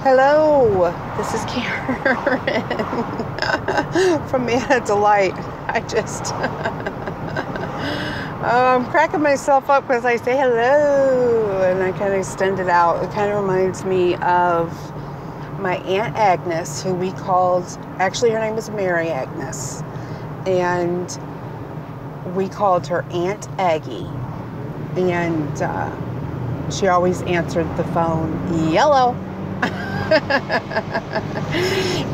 Hello, this is Karen from Mana Delight. I'm cracking myself up because I say hello and I kind of extend it out. It kind of reminds me of my Aunt Agnes, who we called, actually her name was Mary Agnes, and we called her Aunt Aggie, and she always answered the phone, yellow.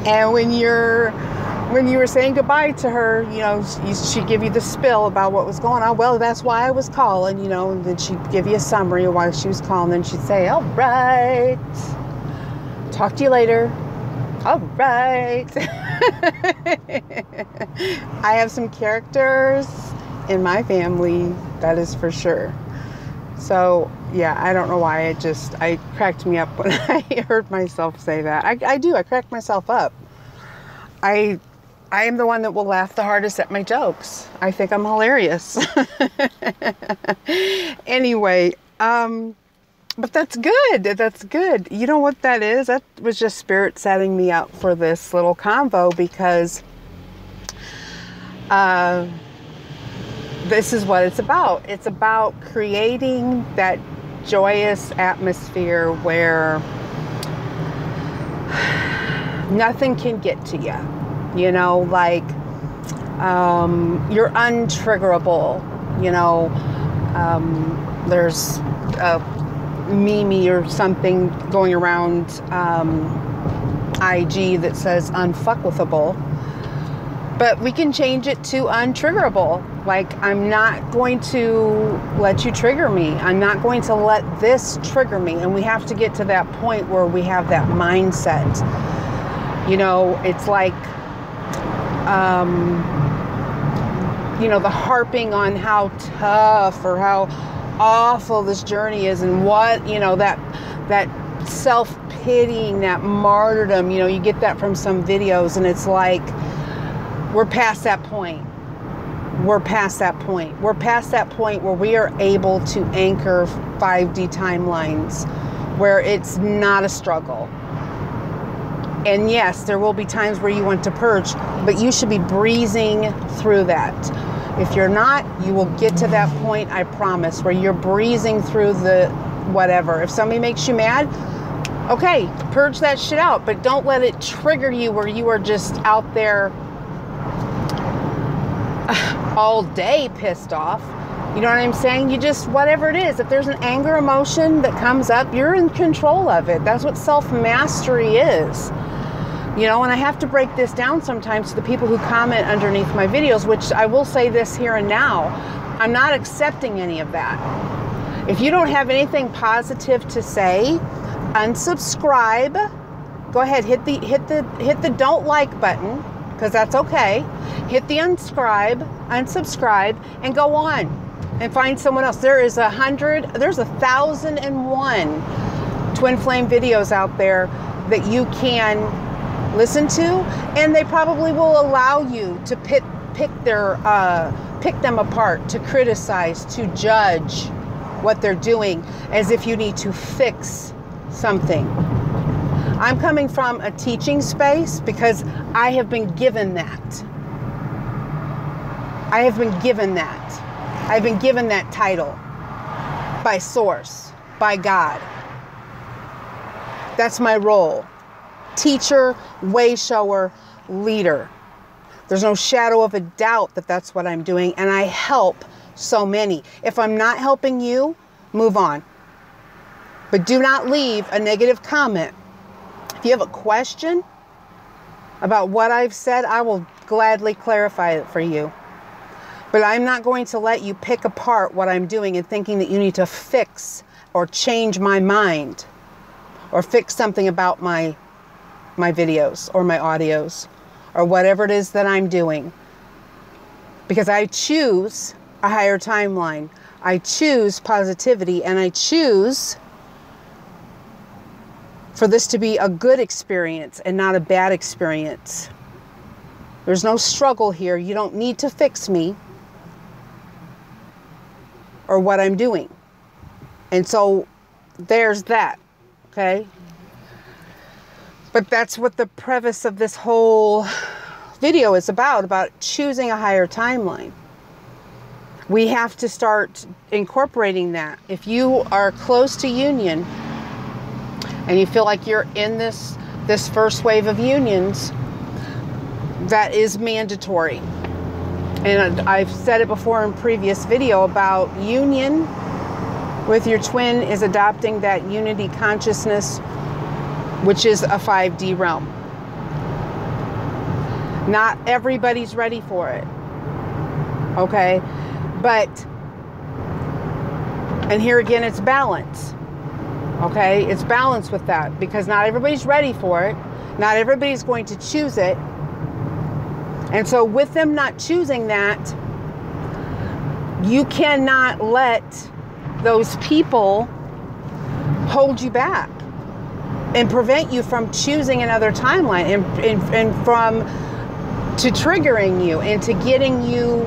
And when you were saying goodbye to her, you know, she'd give you the spill about what was going on. Well, that's why I was calling, you know, and then she'd give you a summary of why she was calling. Then she'd say, all right, talk to you later. All right. I have some characters in my family, that is for sure. So, yeah, I don't know why I cracked me up when I heard myself say that. I do, I cracked myself up. I am the one that will laugh the hardest at my jokes. I think I'm hilarious. Anyway, but that's good. That's good. You know what that is? That was just spirit setting me up for this little convo because this is what it's about. It's about creating that joyous atmosphere where nothing can get to you. You know, like you're untriggerable. You know, there's a meme or something going around IG that says unfuckwithable. But we can change it to untriggerable. Like, I'm not going to let you trigger me. I'm not going to let this trigger me. And we have to get to that point where we have that mindset. You know, it's like, you know, the harping on how tough or how awful this journey is and what, you know, that self-pitying, that martyrdom, you know, you get that from some videos and it's like, we're past that point. We're past that point. We're past that point where we are able to anchor 5D timelines where it's not a struggle. And yes, there will be times where you want to purge, but you should be breezing through that. If you're not, you will get to that point, I promise, where you're breezing through the whatever. If somebody makes you mad, okay, purge that shit out, but don't let it trigger you where you are just out there all day pissed off. You know what I'm saying? You just, whatever it is, if there's an anger emotion that comes up, you're in control of it. That's what self-mastery is. You know, and I have to break this down sometimes to the people who comment underneath my videos, which I will say this here and now, I'm not accepting any of that. If you don't have anything positive to say, unsubscribe. Go ahead, hit the don't like button, because that's okay. Hit the unsubscribe, and go on and find someone else. There's 1,001 twin flame videos out there that you can listen to, and they probably will allow you to pick them apart, to criticize, to judge what they're doing as if you need to fix something. I'm coming from a teaching space because I have been given that. I have been given that. I've been given that title by Source, by God. That's my role. Teacher, way shower, leader. There's no shadow of a doubt that that's what I'm doing, and I help so many. If I'm not helping you, move on. But do not leave a negative comment. If you have a question about what I've said, I will gladly clarify it for you. But I'm not going to let you pick apart what I'm doing and thinking that you need to fix or change my mind or fix something about my videos or my audios or whatever it is that I'm doing. Because I choose a higher timeline. I choose positivity, and I choose for this to be a good experience and not a bad experience. There's no struggle here. You don't need to fix me or what I'm doing. And so there's that, okay? But that's what the preface of this whole video is about choosing a higher timeline. We have to start incorporating that. If you are close to union and you feel like you're in this first wave of unions, that is mandatory. And I've said it before in previous video about union with your twin is adopting that unity consciousness, which is a 5D realm. Not everybody's ready for it. Okay? But, and here again, it's balance. Okay? It's balance with that, because not everybody's ready for it. Not everybody's going to choose it. And so with them not choosing that, you cannot let those people hold you back and prevent you from choosing another timeline and from to triggering you and to getting you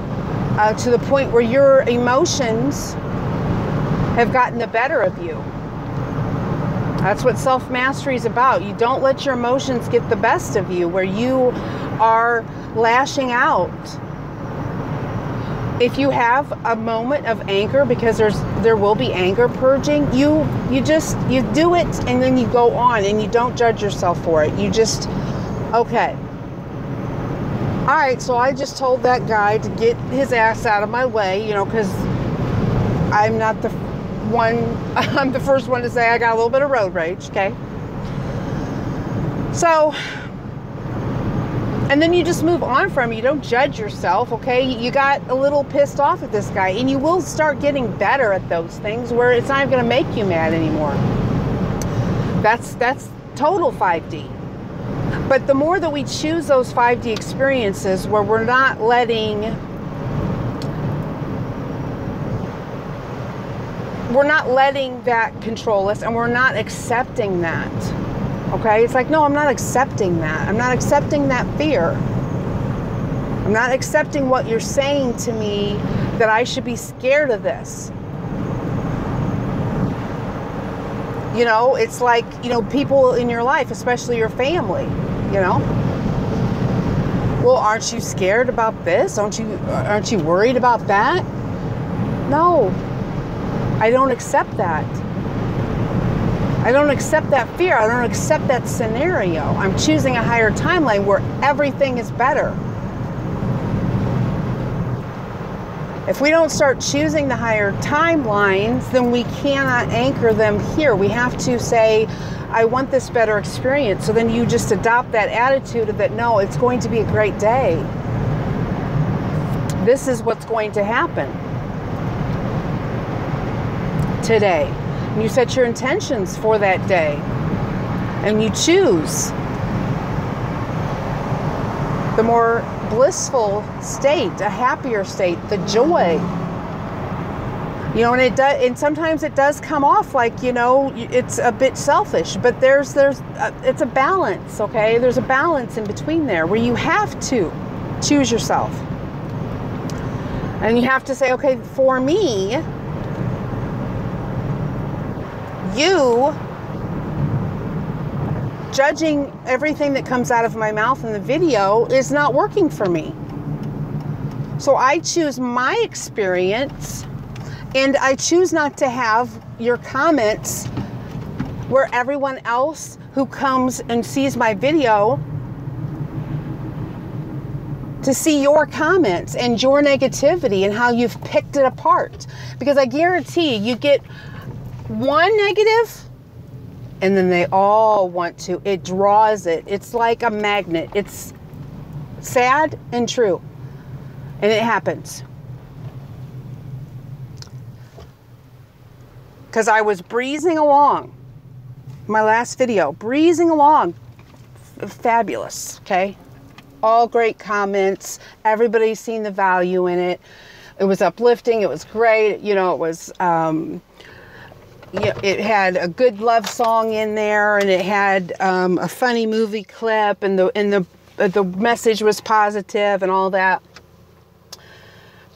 to the point where your emotions have gotten the better of you. That's what self-mastery is about. You don't let your emotions get the best of you, where you are lashing out. If you have a moment of anger, because there will be anger purging, you do it, and then you go on, and you don't judge yourself for it. You just, okay. All right, so I just told that guy to get his ass out of my way, you know, because I'm not the one, I'm the first one to say I got a little bit of road rage, okay? So, and then you just move on from it. You don't judge yourself, okay? You got a little pissed off at this guy, and you will start getting better at those things where it's not even going to make you mad anymore. That's total 5D. But the more that we choose those 5D experiences where we're not letting that control us, and we're not accepting that. Okay? It's like, no, I'm not accepting that. I'm not accepting that fear. I'm not accepting what you're saying to me, that I should be scared of this. You know, it's like, you know, people in your life, especially your family, you know. Well, aren't you scared about this? Aren't you worried about that? No. I don't accept that. I don't accept that fear. I don't accept that scenario. I'm choosing a higher timeline where everything is better. If we don't start choosing the higher timelines, then we cannot anchor them here. We have to say, I want this better experience. So then you just adopt that attitude of that, no, it's going to be a great day. This is what's going to happen today. And you set your intentions for that day. And you choose the more blissful state, a happier state, the joy. You know, and it does, and sometimes it does come off like, you know, it's a bit selfish, but it's a balance, okay? There's a balance in between there where you have to choose yourself. And you have to say, okay, for me, you judging everything that comes out of my mouth in the video is not working for me. So I choose my experience, and I choose not to have your comments where everyone else who comes and sees my video to see your comments and your negativity and how you've picked it apart. Because I guarantee you get one negative, and then they all want to. It draws it. It's like a magnet. It's sad and true. And it happens. Because I was breezing along. My last video. Breezing along. Fabulous. Okay? All great comments. Everybody's seen the value in it. It was uplifting. It was great. You know, it was... it had a good love song in there, and it had a funny movie clip, and the message was positive and all that.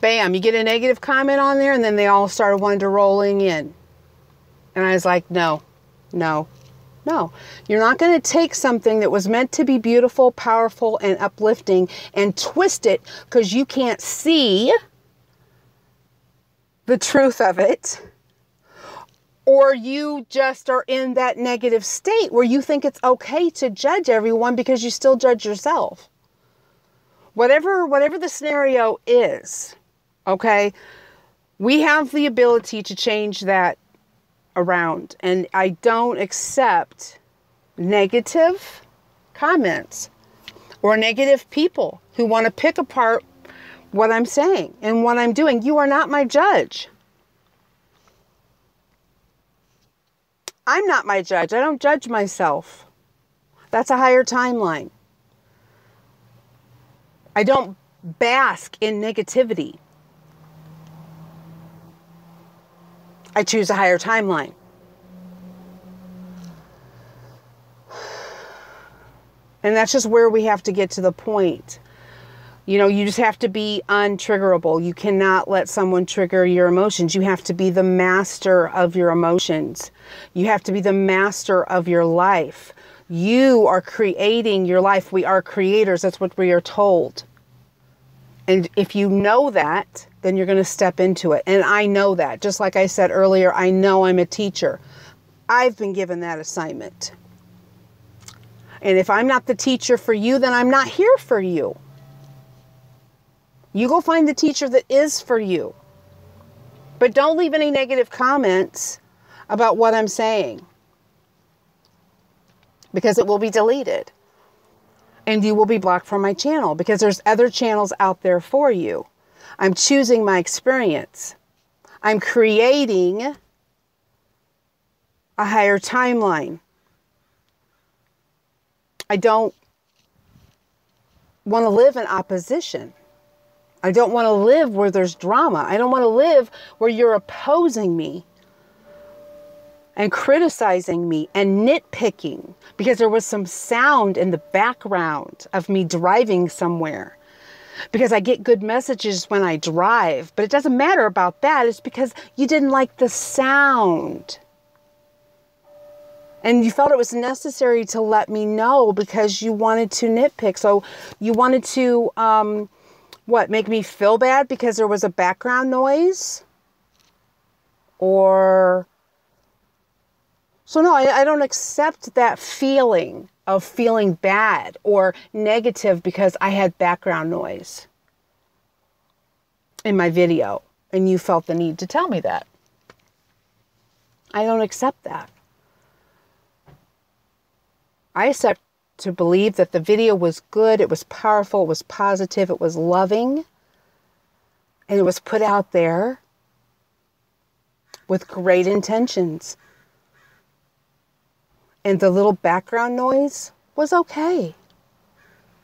Bam, you get a negative comment on there, and then they all started rolling in. And I was like, no, no, No, you're not going to take something that was meant to be beautiful, powerful, and uplifting and twist it because you can't see the truth of it. Or you just are in that negative state where you think it's okay to judge everyone because you still judge yourself. Whatever the scenario is, okay, we have the ability to change that around. And I don't accept negative comments or negative people who want to pick apart what I'm saying and what I'm doing. You are not my judge. I'm not my judge. I don't judge myself. That's a higher timeline. I don't bask in negativity. I choose a higher timeline. And that's just where we have to get to the point. You know, you just have to be untriggerable. You cannot let someone trigger your emotions. You have to be the master of your emotions. You have to be the master of your life. You are creating your life. We are creators. That's what we are told. And if you know that, then you're going to step into it. And I know that. Just like I said earlier, I know I'm a teacher. I've been given that assignment. And if I'm not the teacher for you, then I'm not here for you. You go find the teacher that is for you. But don't leave any negative comments about what I'm saying, because it will be deleted. And you will be blocked from my channel because there's other channels out there for you. I'm choosing my experience. I'm creating a higher timeline. I don't want to live in opposition. I don't want to live where there's drama. I don't want to live where you're opposing me and criticizing me and nitpicking because there was some sound in the background of me driving somewhere. Because I get good messages when I drive, but it doesn't matter about that. It's because you didn't like the sound. And you felt it was necessary to let me know because you wanted to nitpick. So you wanted to, make me feel bad because there was a background noise? Or... So no, I don't accept that feeling of feeling bad or negative because I had background noise in my video and you felt the need to tell me that. I don't accept that. I accept to believe that the video was good, it was powerful, it was positive, it was loving, and it was put out there with great intentions. And the little background noise was okay. I'm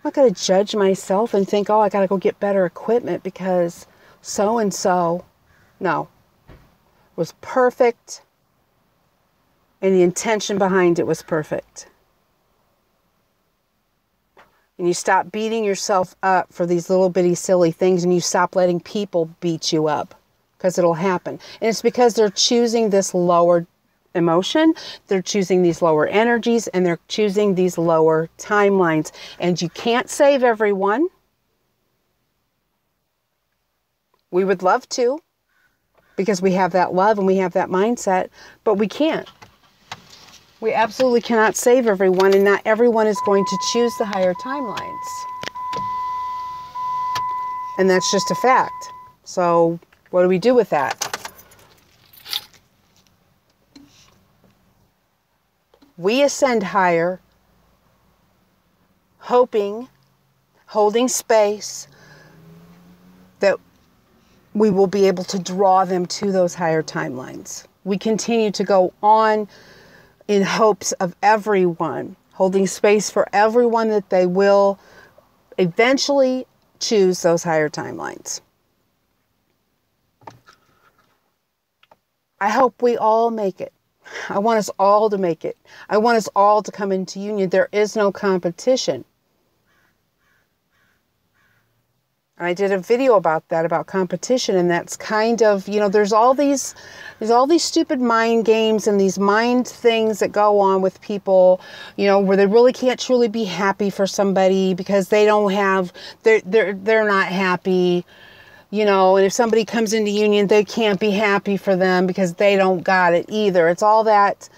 not going to judge myself and think, oh, I got to go get better equipment because so-and-so. No. It was perfect. And the intention behind it was perfect. And you stop beating yourself up for these little bitty silly things and you stop letting people beat you up because it'll happen. And it's because they're choosing this lower emotion, they're choosing these lower energies, and they're choosing these lower timelines. And you can't save everyone. We would love to, because we have that love and we have that mindset, but we can't. We absolutely cannot save everyone, and not everyone is going to choose the higher timelines. And that's just a fact. So what do we do with that? We ascend higher, hoping, holding space, that we will be able to draw them to those higher timelines. We continue to go on in hopes of everyone, holding space for everyone that they will eventually choose those higher timelines. I hope we all make it. I want us all to make it. I want us all to come into union. There is no competition. And I did a video about that, about competition. And that's kind of, you know, there's all these stupid mind games and these mind things that go on with people, you know, where they really can't truly be happy for somebody because they don't have, they're not happy, you know, and if somebody comes into union, they can't be happy for them because they don't got it either. It's all that,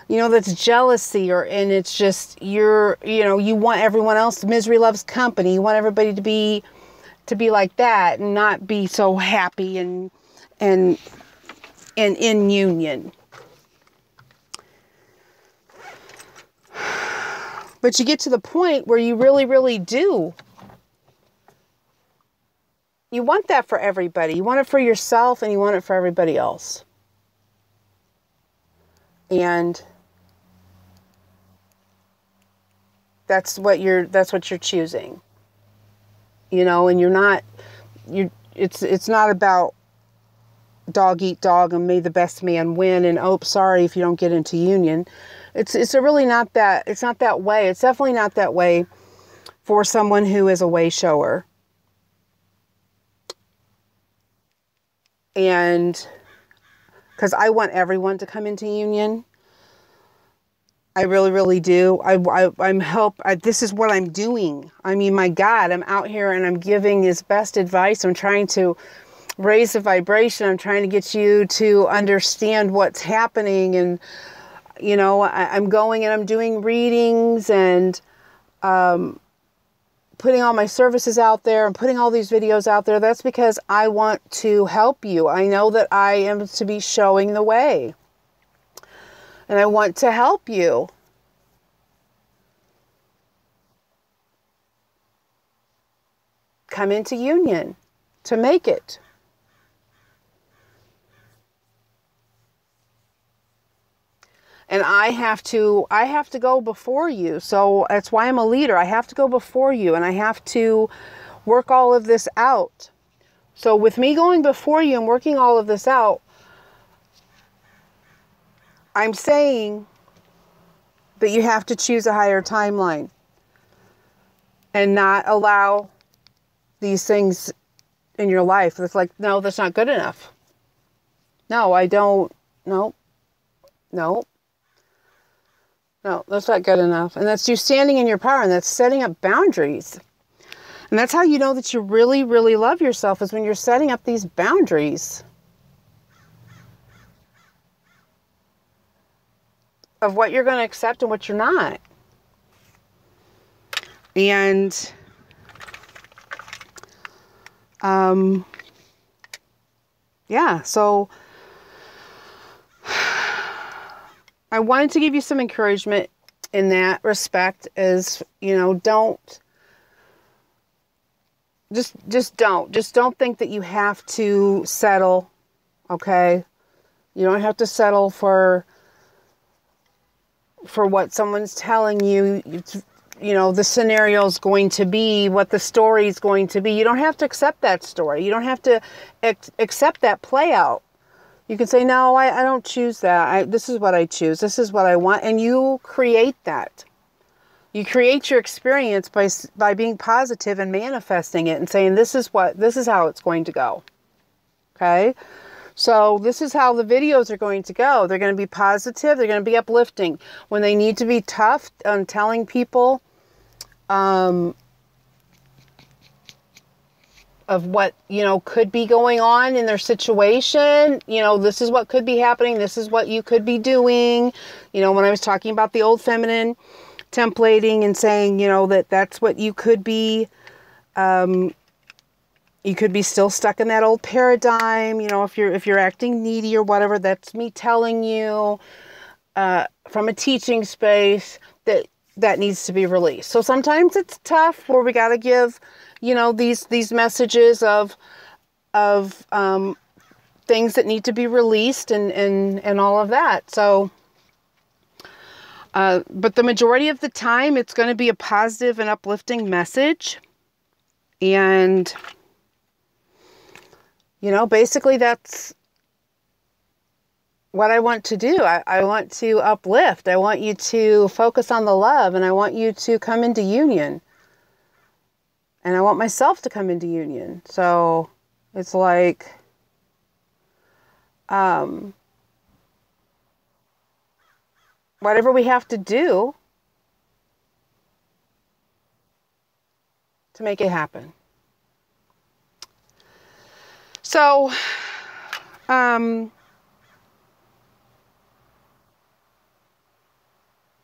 you know, that's jealousy, and it's just, you know, you want everyone else, misery loves company. You want everybody to be like that and not be so happy and in union. But you get to the point where you really, really do. You want that for everybody. You want it for yourself and you want it for everybody else. And that's what you're choosing. You know, and it's not about dog eat dog and may the best man win and oh, sorry if you don't get into union. It's really not that, it's not that way. It's definitely not that way for someone who is a way shower. And because I want everyone to come into union. I really, really do. This is what I'm doing. I mean, my God, I'm out here and I'm giving his best advice. I'm trying to raise the vibration. I'm trying to get you to understand what's happening. And, you know, I'm going and I'm doing readings and putting all my services out there and putting all these videos out there. That's because I want to help you. I know that I am to be showing the way. And I want to help you. Come into union to make it. And I have to go before you. So that's why I'm a leader. I have to go before you and I have to work all of this out. So with me going before you and working all of this out, I'm saying that you have to choose a higher timeline and not allow these things in your life. It's like, no, that's not good enough. No, I don't. No, that's not good enough. And that's you standing in your power, and that's setting up boundaries. And that's how you know that you really, really love yourself, is when you're setting up these boundaries of what you're going to accept and what you're not. And yeah, so I wanted to give you some encouragement in that respect, is, you know, don't don't think that you have to settle. Okay. You don't have to settle for what someone's telling you. You know, the scenario is going to be what the story is going to be. You don't have to accept that story. You don't have to accept that play out. You can say, no, I don't choose that. This is what I choose. This is what I want. And you create that. You create your experience by being positive and manifesting it and saying, this is how it's going to go. Okay. So this is how the videos are going to go. They're going to be positive. They're going to be uplifting. When they need to be tough on telling people of what, you know, could be going on in their situation. You know, this is what could be happening. This is what you could be doing. You know, when I was talking about the old feminine templating and saying, you know, that's what you could be, you could be still stuck in that old paradigm. You know, if you're acting needy or whatever, that's me telling you from a teaching space that needs to be released. So sometimes it's tough where we got to give, you know, these messages of things that need to be released and all of that. So, but the majority of the time, it's going to be a positive and uplifting message. And, you know, basically that's what I want to do. I want to uplift. I want you to focus on the love, and I want you to come into union. And I want myself to come into union. So it's like, whatever we have to do to make it happen. So,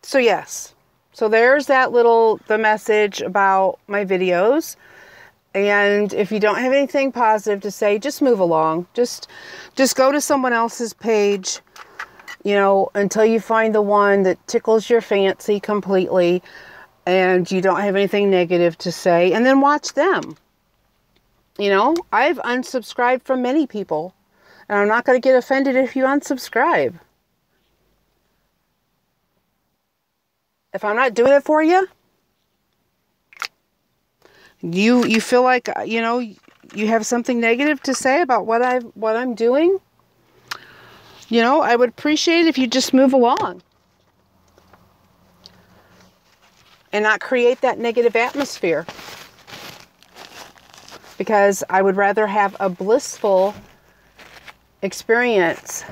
so yes. So there's that the message about my videos. And if you don't have anything positive to say, just move along. Just go to someone else's page, until you find the one that tickles your fancy completely and you don't have anything negative to say, and then watch them. I've unsubscribed from many people, and I'm not going to get offended if you unsubscribe. If I'm not doing it for you, you feel like, you have something negative to say about what I'm doing, I would appreciate if you just move along and not create that negative atmosphere, because I would rather have a blissful experience.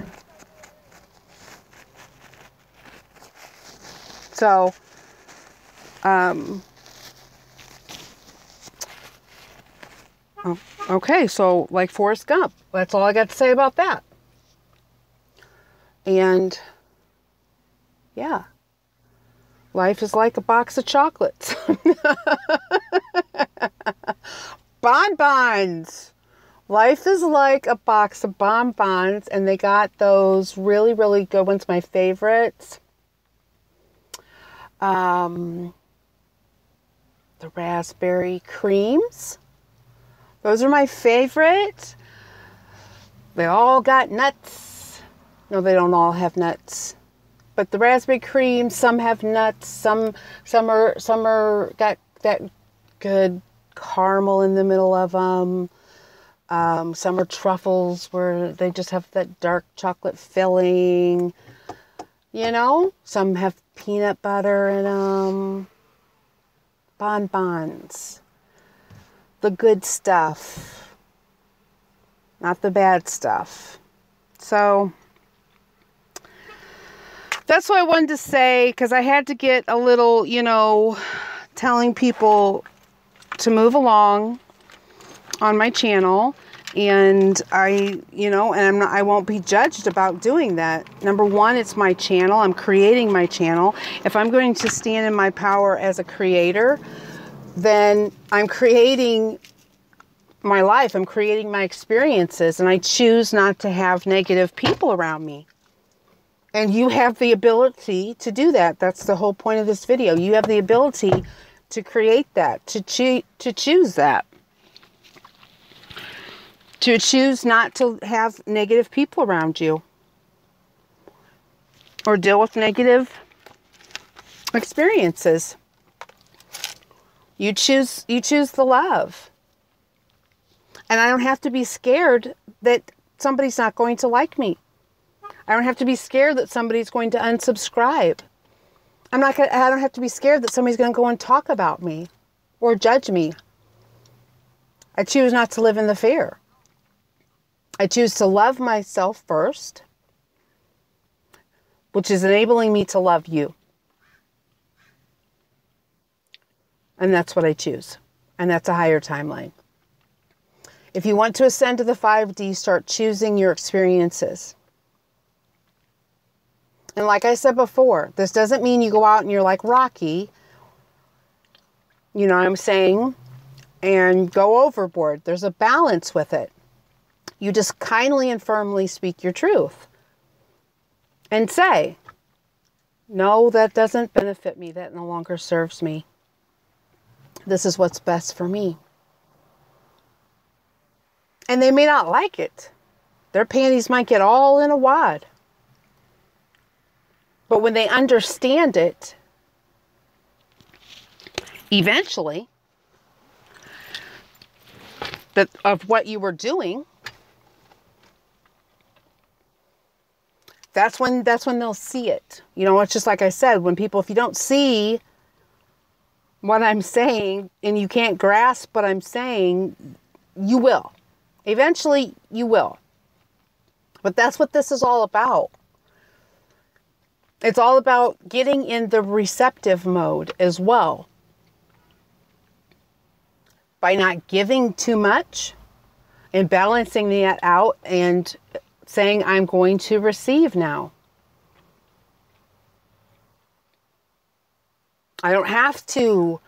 So, okay, so like Forrest Gump, that's all I got to say about that. And yeah, life is like a box of chocolates. Bonbons. Life is like a box of bonbons, and they got those really, really good ones. My favorites. The raspberry creams. Those are my favorite. They all got nuts. No, they don't all have nuts. But the raspberry cream, some have nuts. Some are got that good caramel in the middle of them. Some are truffles where they just have that dark chocolate filling. Some have peanut butter in them. Bonbons. The good stuff. Not the bad stuff. So that's what I wanted to say, because I had to get a little, telling people to move along on my channel. And I won't be judged about doing that. Number one, it's my channel. I'm creating my channel. If I'm going to stand in my power as a creator, then I'm creating my life. I'm creating my experiences, and I choose not to have negative people around me. And you have the ability to do that. That's the whole point of this video. You have the ability to create that, to choose that. To choose not to have negative people around you or deal with negative experiences. You choose the love. And I don't have to be scared that somebody's not going to like me. I don't have to be scared that somebody's going to unsubscribe. I don't have to be scared that somebody's going to go and talk about me or judge me. I choose not to live in the fear. I choose to love myself first, which is enabling me to love you. And that's what I choose. And that's a higher timeline. If you want to ascend to the 5D, start choosing your experiences. And like I said before, this doesn't mean you go out and you're like Rocky, you know what I'm saying, and go overboard. There's a balance with it. You just kindly and firmly speak your truth and say, no, that doesn't benefit me. That no longer serves me. This is what's best for me. And they may not like it. Their panties might get all in a wad. But when they understand it, eventually, that of what you were doing, that's when they'll see it. You know, it's just like I said, when people, if you don't see what I'm saying and you can't grasp what I'm saying, you will. Eventually, you will. But that's what this is all about. It's all about getting in the receptive mode as well. By not giving too much and balancing that out and saying, I'm going to receive now. I don't have to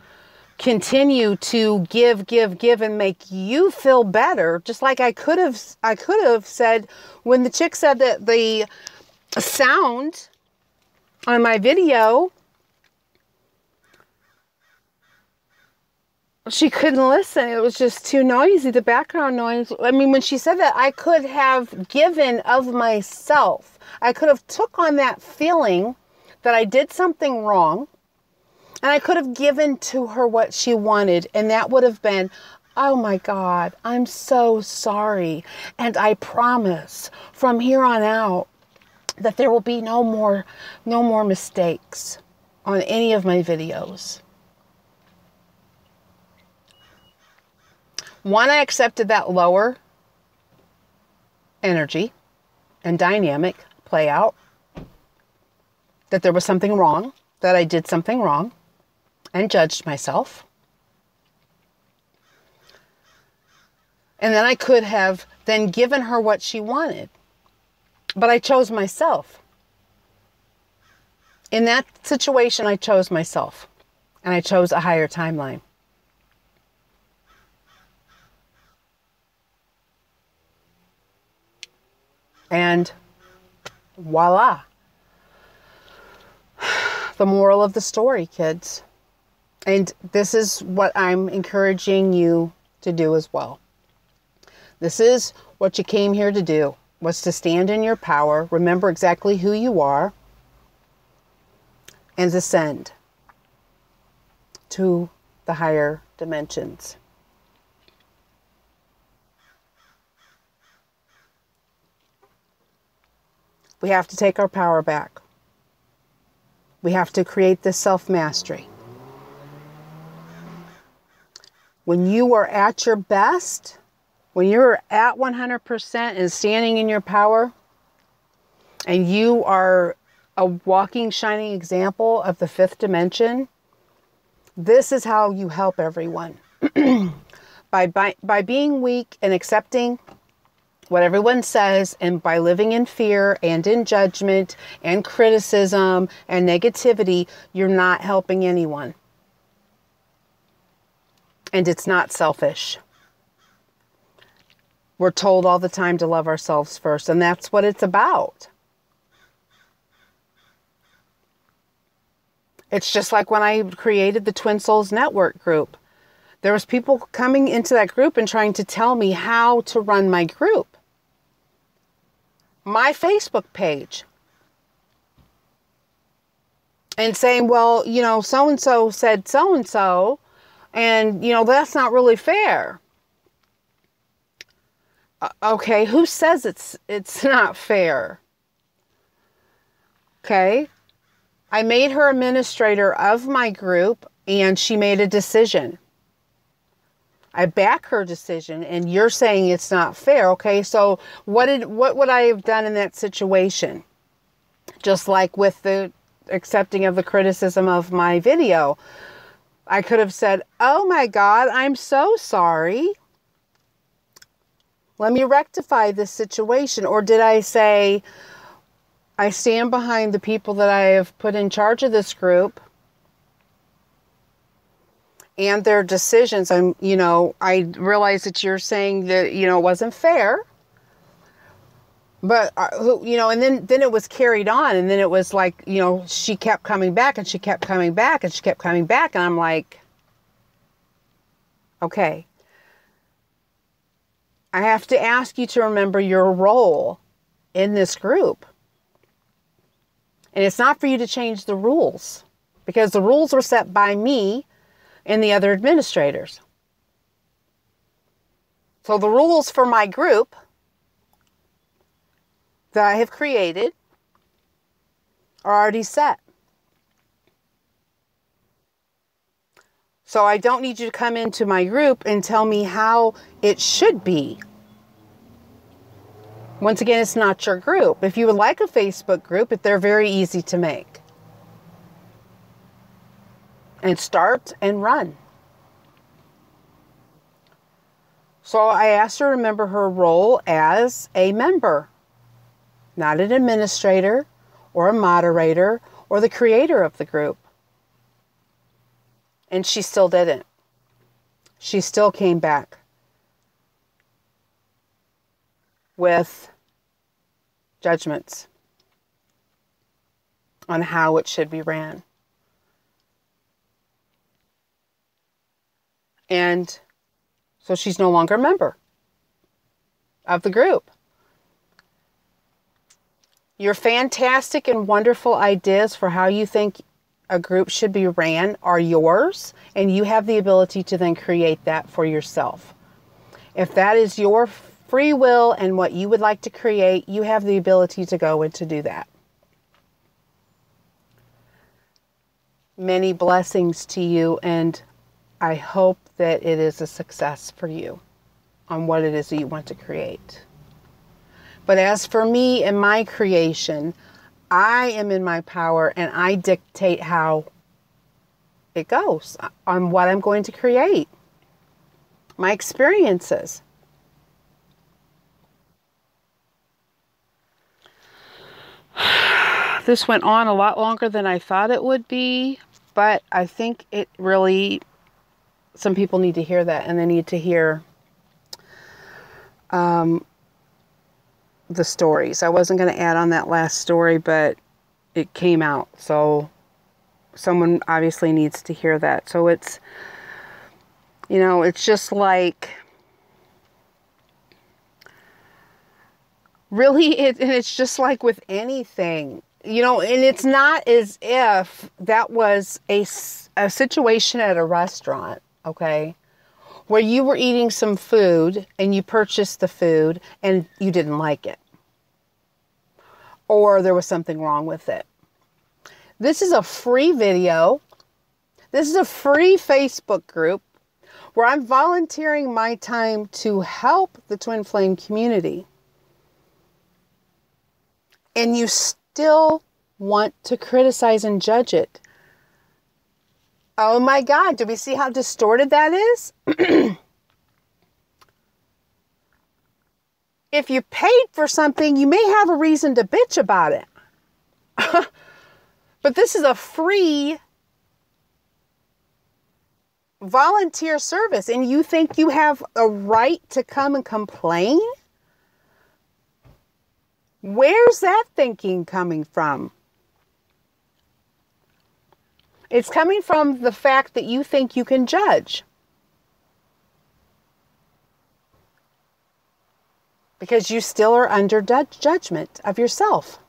continue to give and make you feel better. Just like I could have said when the chick said that the sound on my video, she couldn't listen. It was just too noisy, the background noise. I mean, when she said that, I could have given of myself. I could have took on that feeling that I did something wrong, and I could have given to her what she wanted, and that would have been, oh my God, I'm so sorry. And I promise from here on out that there will be no more mistakes on any of my videos. One, I accepted that lower energy and dynamic play out, that there was something wrong, that I did something wrong, and judged myself. And then I could have then given her what she wanted. But I chose myself. In that situation, I chose myself. And I chose a higher timeline. And voila. The moral of the story, kids. And this is what I'm encouraging you to do as well. This is what you came here to do, was to stand in your power, remember exactly who you are, and ascend to the higher dimensions. We have to take our power back. We have to create this self-mastery. When you are at your best, when you're at 100% and standing in your power, and you are a walking, shining example of the fifth dimension, this is how you help everyone. By being weak and accepting what everyone says, and by living in fear and in judgment and criticism and negativity, you're not helping anyone. And it's not selfish. We're told all the time to love ourselves first, and that's what it's about. It's just like when I created the Twin Souls Network group. There was people coming into that group and trying to tell me how to run my group. My Facebook page. And saying, well, you know, so-and-so said so-and-so, and, you know, that's not really fair. Okay, who says it's not fair? Okay. I made her administrator of my group, and she made a decision. I back her decision, and you're saying it's not fair. Okay, so what would I have done in that situation? Just like with the accepting of the criticism of my video, I could have said, oh my God, I'm so sorry. Let me rectify this situation. Or did I say, I stand behind the people that I have put in charge of this group and their decisions. I realize that you're saying that, it wasn't fair. But, and then it was carried on. And then it was like, she kept coming back and she kept coming back and she kept coming back. And I'm like, okay. I have to ask you to remember your role in this group. And it's not for you to change the rules, because the rules were set by me and the other administrators. So the rules for my group that I have created are already set. So I don't need you to come into my group and tell me how it should be. Once again, it's not your group. If you would like a Facebook group, they're very easy to make. And start and run. So I asked her to remember her role as a member, not an administrator or a moderator or the creator of the group. And she still didn't. She still came back with judgments on how it should be ran. And so she's no longer a member of the group. Your fantastic and wonderful ideas for how you think a group should be ran are yours, and you have the ability to then create that for yourself. If that is your free will and what you would like to create, you have the ability to go and to do that. Many blessings to you, and I hope that it is a success for you on what it is that you want to create. But as for me and my creation, I am in my power and I dictate how it goes on what I'm going to create. My experiences. This went on a lot longer than I thought it would be, but I think it really, some people need to hear that, and they need to hear the stories. I wasn't going to add on that last story, but it came out, so someone obviously needs to hear that. So it's, you know, it's just like, really, it's just like with anything, you know, and it's not as if that was a situation at a restaurant, okay, where you were eating some food and you purchased the food and you didn't like it, or there was something wrong with it. This is a free video. This is a free Facebook group where I'm volunteering my time to help the Twin Flame community. And you still want to criticize and judge it. Oh my God, do we see how distorted that is? If you paid for something, you may have a reason to bitch about it. But this is a free volunteer service, and you think you have a right to come and complain? Where's that thinking coming from? It's coming from the fact that you think you can judge. Because you still are under judgment of yourself.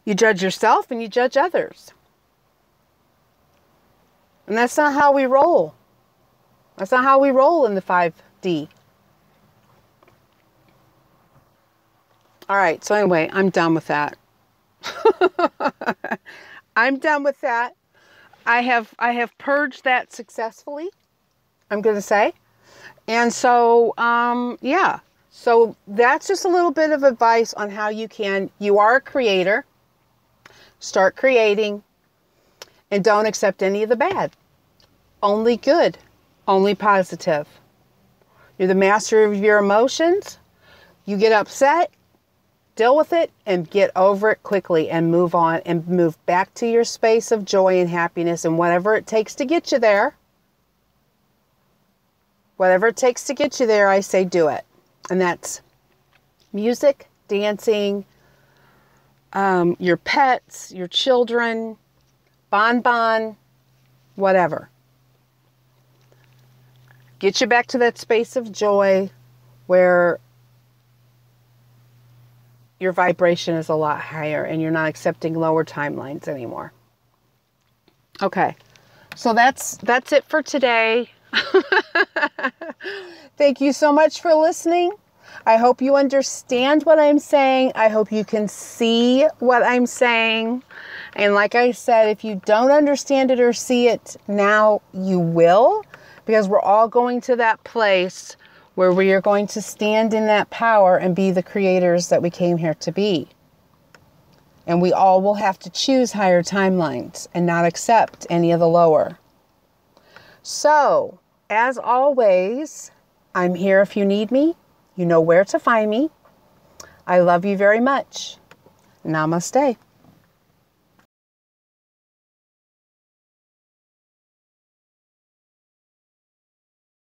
You judge yourself and you judge others. And that's not how we roll. That's not how we roll in the 5D. All right, so anyway, I'm done with that. I'm done with that. I have purged that successfully, I'm going to say. And so, yeah. So that's just a little bit of advice on how you are a creator. Start creating. And don't accept any of the bad. Only good. Only positive. You're the master of your emotions. You get upset. Deal with it and get over it quickly and move on and move back to your space of joy and happiness, and whatever it takes to get you there. Whatever it takes to get you there, I say do it. And that's music, dancing, your pets, your children, bonbon, whatever. Get you back to that space of joy where your vibration is a lot higher and you're not accepting lower timelines anymore. Okay. So that's it for today. Thank you so much for listening. I hope you understand what I'm saying. I hope you can see what I'm saying. And like I said, if you don't understand it or see it now, you will, because we're all going to that place where we are going to stand in that power and be the creators that we came here to be. And we all will have to choose higher timelines and not accept any of the lower. So, as always, I'm here if you need me. You know where to find me. I love you very much. Namaste.